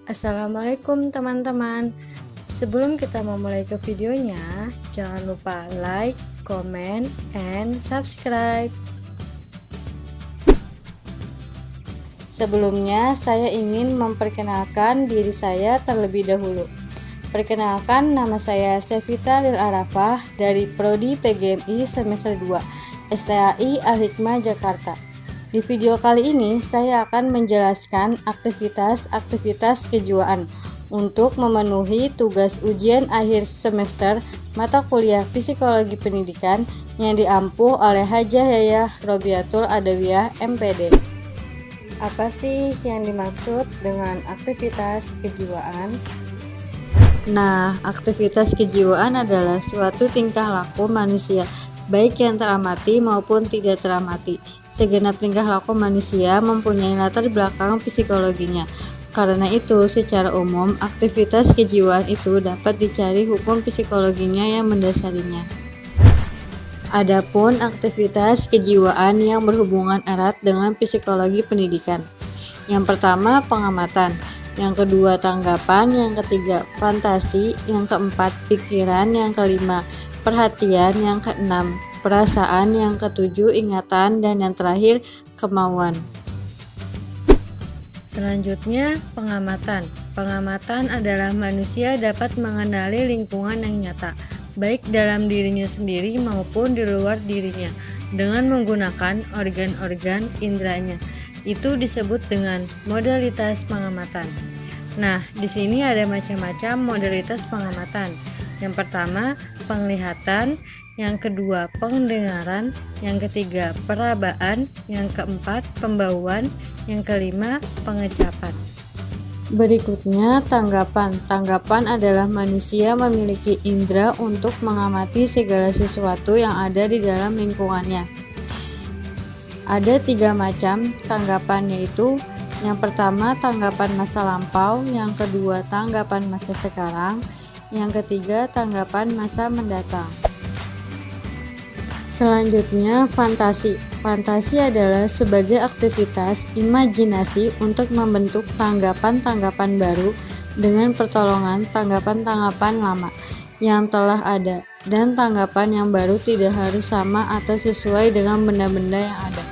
Assalamualaikum teman-teman. Sebelum kita memulai ke videonya, jangan lupa like, comment, and subscribe. Sebelumnya, saya ingin memperkenalkan diri saya terlebih dahulu. Perkenalkan, nama saya Sevita Lil Arafah dari Prodi PGMI semester 2, STAI Al-Hikmah Jakarta. Di video kali ini, saya akan menjelaskan aktivitas-aktivitas kejiwaan untuk memenuhi tugas ujian akhir semester mata kuliah Psikologi Pendidikan yang diampuh oleh Hajah Yayah Robiatul Adawiyah MPD. Apa sih yang dimaksud dengan aktivitas kejiwaan? Nah, aktivitas kejiwaan adalah suatu tingkah laku manusia, baik yang teramati maupun tidak teramati. Segenap tingkah laku manusia mempunyai latar belakang psikologinya. Karena itu, secara umum, aktivitas kejiwaan itu dapat dicari hukum psikologinya yang mendasarinya. Adapun aktivitas kejiwaan yang berhubungan erat dengan psikologi pendidikan. Yang pertama, pengamatan. Yang kedua, tanggapan. Yang ketiga, fantasi. Yang keempat, pikiran. Yang kelima, perhatian. Yang keenam, perasaan. Yang ketujuh, ingatan. Dan yang terakhir, kemauan. Selanjutnya, pengamatan. Pengamatan adalah manusia dapat mengenali lingkungan yang nyata, baik dalam dirinya sendiri maupun di luar dirinya, dengan menggunakan organ-organ inderanya. Itu disebut dengan modalitas pengamatan. Nah, di sini ada macam-macam modalitas pengamatan. Yang pertama, penglihatan. Yang kedua, pendengaran. Yang ketiga, perabaan. Yang keempat, pembauan. Yang kelima, pengecapan. Berikutnya, tanggapan. Tanggapan adalah manusia memiliki indera untuk mengamati segala sesuatu yang ada di dalam lingkungannya. Ada 3 macam tanggapan, yaitu yang pertama, tanggapan masa lampau. Yang kedua, tanggapan masa sekarang. Yang ketiga, tanggapan masa mendatang. Selanjutnya, fantasi. Fantasi adalah sebagai aktivitas imajinasi untuk membentuk tanggapan-tanggapan baru dengan pertolongan tanggapan-tanggapan lama yang telah ada, dan tanggapan yang baru tidak harus sama atau sesuai dengan benda-benda yang ada.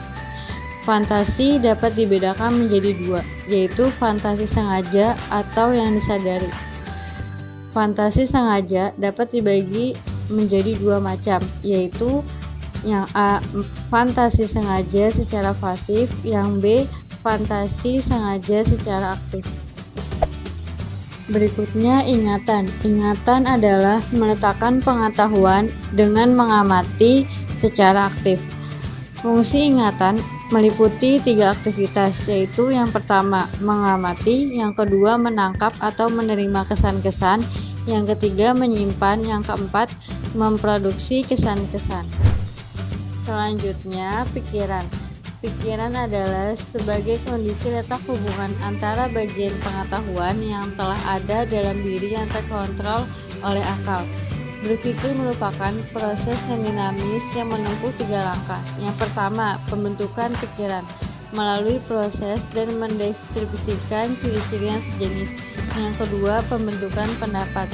Fantasi dapat dibedakan menjadi 2, yaitu fantasi sengaja atau yang disadari. Fantasi sengaja dapat dibagi menjadi 2 macam, yaitu yang A, fantasi sengaja secara pasif, yang B, fantasi sengaja secara aktif. Berikutnya, ingatan. Ingatan adalah meletakkan pengetahuan dengan mengamati secara aktif. Fungsi ingatan meliputi 3 aktivitas, yaitu yang pertama, mengamati, yang kedua, menangkap atau menerima kesan-kesan, yang ketiga, menyimpan, yang keempat, memproduksi kesan-kesan. Selanjutnya, pikiran. Pikiran adalah sebagai kondisi letak hubungan antara bagian pengetahuan yang telah ada dalam diri yang terkontrol oleh akal. Berpikir merupakan proses yang dinamis yang menempuh 3 langkah. Yang pertama, pembentukan pikiran melalui proses dan mendistribusikan ciri-ciri yang sejenis. Yang kedua, pembentukan pendapat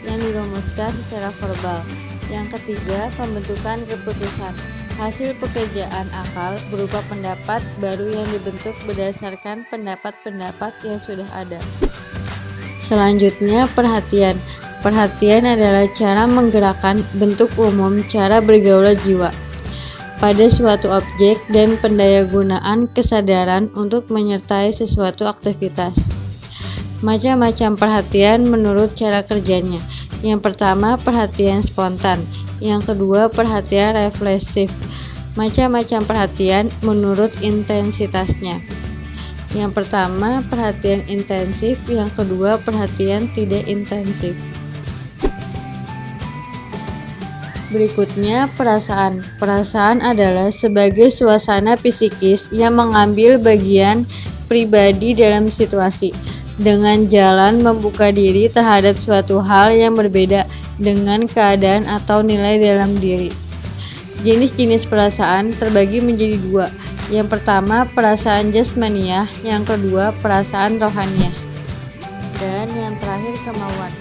yang dirumuskan secara verbal. Yang ketiga, pembentukan keputusan. Hasil pekerjaan akal berupa pendapat baru yang dibentuk berdasarkan pendapat-pendapat yang sudah ada. Selanjutnya, perhatian. Perhatian adalah cara menggerakkan bentuk umum cara bergaul jiwa pada suatu objek dan pendayagunaan kesadaran untuk menyertai sesuatu aktivitas. Macam-macam perhatian menurut cara kerjanya. Yang pertama, perhatian spontan. Yang kedua, perhatian refleksif. Macam-macam perhatian menurut intensitasnya. Yang pertama, perhatian intensif. Yang kedua, perhatian tidak intensif. Berikutnya, perasaan. Perasaan adalah sebagai suasana psikis yang mengambil bagian pribadi dalam situasi, dengan jalan membuka diri terhadap suatu hal yang berbeda dengan keadaan atau nilai dalam diri. Jenis-jenis perasaan terbagi menjadi 2. Yang pertama, perasaan jasmaniah. Yang kedua, perasaan rohaniah. Dan yang terakhir, kemauan.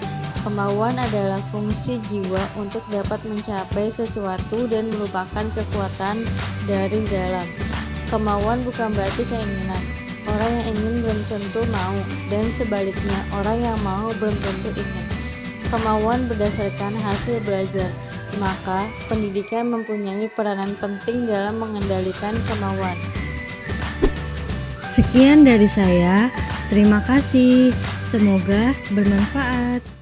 Kemauan adalah fungsi jiwa untuk dapat mencapai sesuatu dan merupakan kekuatan dari dalam. Kemauan bukan berarti keinginan. Orang yang ingin belum tentu mau, dan sebaliknya orang yang mau belum tentu ingin. Kemauan berdasarkan hasil belajar, maka pendidikan mempunyai peranan penting dalam mengendalikan kemauan. Sekian dari saya, terima kasih. Semoga bermanfaat.